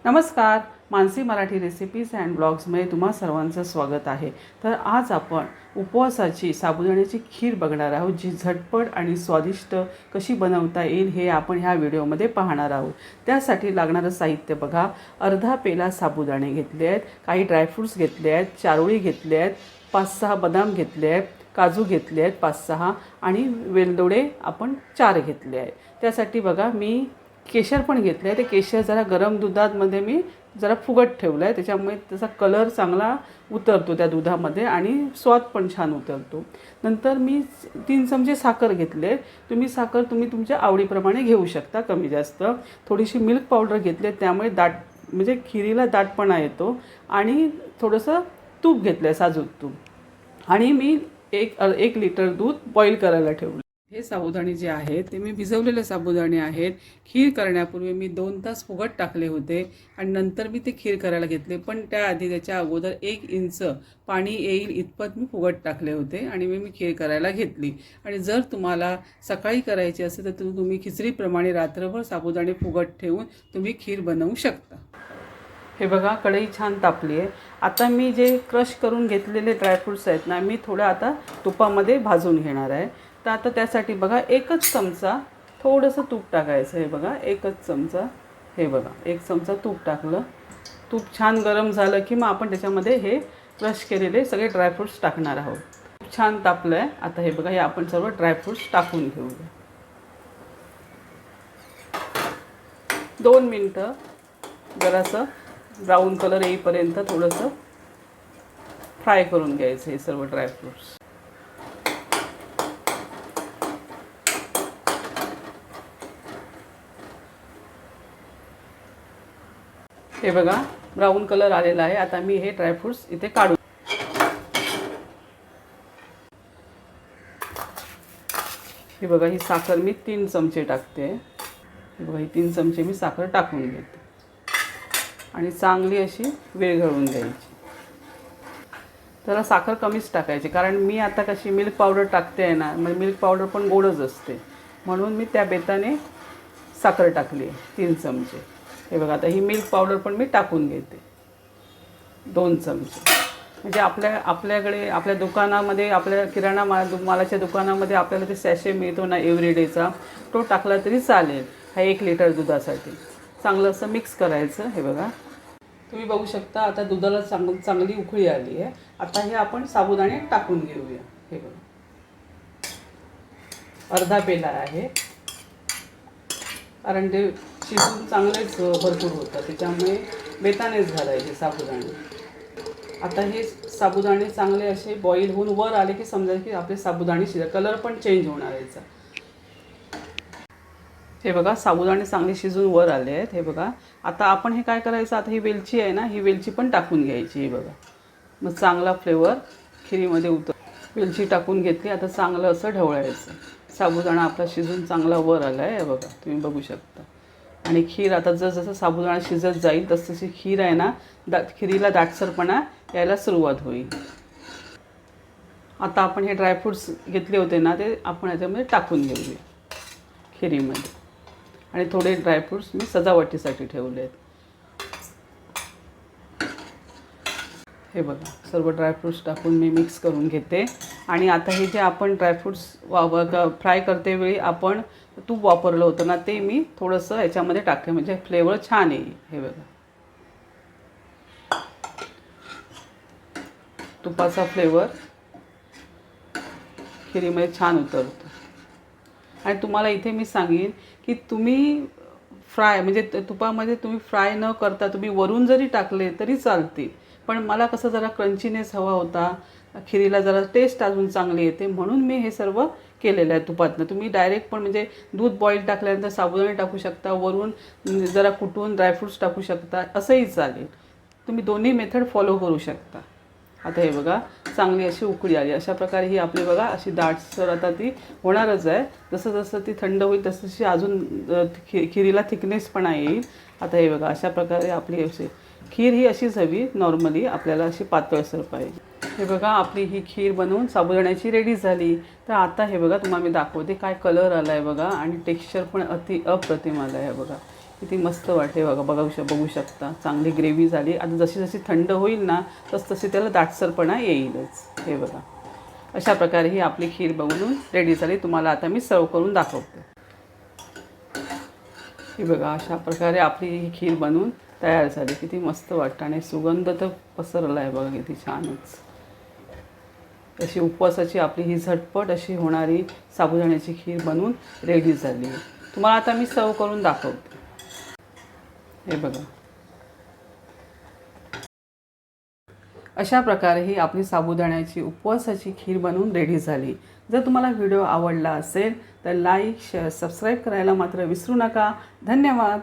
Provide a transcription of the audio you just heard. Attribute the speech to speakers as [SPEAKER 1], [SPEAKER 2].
[SPEAKER 1] नमस्कार, Mansi Marathi recipes and ब्लॉग्समध्ये तुम्हा सर्वांचं स्वागत आहे। तर आज आपण उपवासाची साबुदाण्याची खीर बघणार आहोत, जी झटपट आणि स्वादिष्ट कशी बनवता येईल हे आपण ह्या व्हिडिओमध्ये पाहणार आहोत। त्यासाठी लागणारं साहित्य बघा, अर्धा पेला साबुदाणे घेतले आहेत, काही ड्रायफ्रूट्स घेतले आहेत, चारोळी घेतले आहेत, 5-6 बदाम घेतले आहेत, काजू घेतले आहेत 5-6 आणि वेलदोडे आपण 4 घेतले आहेत। त्यासाठी बघा मी केशर पण घेतलं आहे। ते केशर जरा गरम दुधामध्ये मी जरा फुगत ठेवलं आहे, त्याच्यामुळे त्याचा कलर चांगला उतरतो त्या दुधामध्ये आणि स्वाद पण छान उतरतो। नंतर मी 3 चमचे साखर घेतले। तुम्ही साखर तुमच्या आवडीप्रमाणे घेऊ शकता, कमी जास्त। थोडीशी मिल्क पावडर घेतले, त्यामुळे दाट म्हणजे खिरीला दाटपणा येतो। आणि थोडंसं तूप घेतलं आहे, साजूक तूप। आणि मी एक लिटर दूध बॉईल करायला ठेवलं। हे साबुदाणे जे आहेत ते मी भिजवलेले साबुदाणे आहेत। खीर करण्यापूर्वी मी 2 तास फुगत टाकले होते आणि नंतर मी ते खीर करायला घेतले, पण त्याआधी त्याच्या अगोदर 1 इंच पाणी येईल इतपत मी फुगत टाकले होते आणि मी खीर करायला घेतली। आणि जर तुम्हाला सकाळी करायची असेल तर तुम्ही खिचडीप्रमाणे रात्रभर साबुदाणे फुगत ठेवून तुम्ही खीर बनवू शकता। हे बघा, कढई छान तापली आहे। आता मी जे क्रश करून घेतलेले ड्रायफ्रूट्स आहेत ना, मी थोडं आता तुपामध्ये भाजून घेणार आहे। तर आता त्यासाठी बघा 1च चमचा थोडंसं तूप टाकायचं आहे। बघा 1च चमचा, हे बघा 1 चमचा तूप टाकलं। तूप छान गरम झालं की मग आपण त्याच्यामध्ये हे क्रश केलेले सगळे ड्रायफ्रूट्स टाकणार आहोत। तूप छान तापलं आहे। आता हे बघा, हे आपण सर्व ड्रायफ्रूट्स टाकून घेऊया। 2 मिनटं जरासं ब्राऊन कलर येईपर्यंत थोडंसं फ्राय करून घ्यायचं हे सर्व ड्रायफ्रूट्स। हे बघा, ब्राऊन कलर आलेला आहे। आता मी हे ड्रायफ्रूट्स इथे काढून, हे बघा ही साखर मी 3 चमचे टाकते। हे बघा, ही 3 चमचे मी साखर टाकून घेते आणि चांगली अशी विरघळून द्यायची। जरा साखर कमीच टाकायची, कारण मी आता कशी मिल्क पावडर टाकते आहे ना, म्हणजे मिल्क पावडर पण गोडच असते, म्हणून मी त्या बेताने साखर टाकली आहे 3 चमचे। हे बघा, आता ही मिल्क पावडर पण मी टाकून घेते 2 चमचे। म्हणजे आपल्याकडे आपल्या दुकानामध्ये, आपल्या किराणा मालाच्या दुकानामध्ये आपल्याला ते सॅशे मिळतो ना एव्हरीडेचा, तो टाकला तरी चालेल। हा 1 लिटर दुधासाठी चांगलं असं मिक्स करायचं। हे बघा, तुम्ही बघू शकता आता दुधाला चांगली उकळी आली आहे। आता हे आपण साबुदाणे टाकून घेऊया। हे बघा, अर्धा पेला आहे, कारण ते शिजून चांगलेच भरपूर होतं, त्याच्यामुळे बेतानेच घालायचे साबुदाणे। आता हे साबुदाणे चांगले असे बॉईल होऊन वर आले की समजा की आपले साबुदाणे शिजले, कलर पण चेंज होणार याचा। हे बघा, साबुदाणे चांगले शिजून वर आले आहेत। हे बघा, आता आपण हे काय करायचं, आता ही वेलची आहे ना, ही वेलची पण टाकून घ्यायची। हे बघा, मग चांगला फ्लेवर खिरीमध्ये उतर। वेलची टाकून घेतली, आता चांगलं असं ढवळायचं। साबुदाणा आपला शिजून चांगला वर आला आहे, हे बघा तुम्ही बघू शकता। आणि खीर आता जसं साबुदाणा शिजत जाईल तसतशी खीर आहे ना, खिरीला दाटसरपणा यायला सुरुवात होईल। आता आपण हे ड्रायफ्रूट्स घेतले होते ना, ते आपण याच्यामध्ये टाकून घेऊया खिरीमध्ये। आणि थोडे ड्रायफ्रूट्स मी सजावटीसाठी ठेवले आहेत। हे बघा, सर्व ड्रायफ्रूट्स टाकून मी मिक्स करून घेते। आणि आता हे जे आपण ड्रायफ्रूट्स फ्राय करते वेळी आपण तूप वापरलं होतं ना, ते मी थोडंसं याच्यामध्ये टाकते, म्हणजे फ्लेवर छान येईल। हे बघा, तुपाचा फ्लेवर खिरीमध्ये छान उतरतो। आणि तुम्हाला इथे मी सांगेन की तुम्ही फ्राय म्हणजे तुपामध्ये तुम्ही फ्राय न करता तुम्ही वरून जरी टाकले तरी चालतील, पण मला कसं जरा क्रंचीनेस हवा होता, खिरीला जरा टेस्ट अजून चांगली येते, म्हणून मी हे सर्व केलेलं आहे तुपातनं। तुम्ही डायरेक्ट पण म्हणजे दूध बॉईल टाकल्यानंतर साबुदाणे टाकू शकता, वरून जरा कुटून ड्रायफ्रूट्स टाकू शकता, असंही चालेल। तुम्ही दोन्ही मेथड फॉलो करू शकता। आता हे बघा, चांगली अशी उकळी आली। अशा प्रकारे ही आपली बघा अशी दाटसर आता ती होणारच आहे। जसं जसं ती थंड होईल तसं अजून खिरीला थिकनेसपणा येईल। आता हे बघा, अशा प्रकारे आपली अशी खीर ही अशीच हवी, नॉर्मली आपल्याला अशी पातळसर पाहिजे। हे बघा, आपली ही खीर बनवून साबुदाण्याची रेडी झाली। तर आता हे बघा, तुम्हाला मी दाखवते काय कलर आला आहे बघा, आणि टेक्स्चर पण अप्रतिम आलं आहे। बघा, किती मस्त वाटते बघा. बघू शकता चांगली ग्रेव्ही झाली. आता जशी जशी थंड होईल ना तशी त्याला दाटसरपणा येईलच. हे बघा, अशा प्रकारे ही आपली खीर बनवून रेडी झाली. तुम्हाला आता मी सर्व करून दाखवते. ही बघा, अशा प्रकारे आपली ही खीर बनवून तयार झाली. किती मस्त वाटतं आणि सुगंध तर पसरला आहे बघा, किती छानच. अशी उपवासाची आपली ही झटपट अशी होणारी साबुदाण्याची खीर बनवून रेडी झाली आहे. तुम्हाला आता मी सर्व करून दाखवते. हे बघा, अशा प्रकारे ही आपली साबुदाण्याची उपवासाची खीर बनवून रेडी झाली. जर तुम्हाला व्हिडिओ आवडला असेल तर लाईक, शेअर, सबस्क्राईब करायला मात्र विसरू नका. धन्यवाद.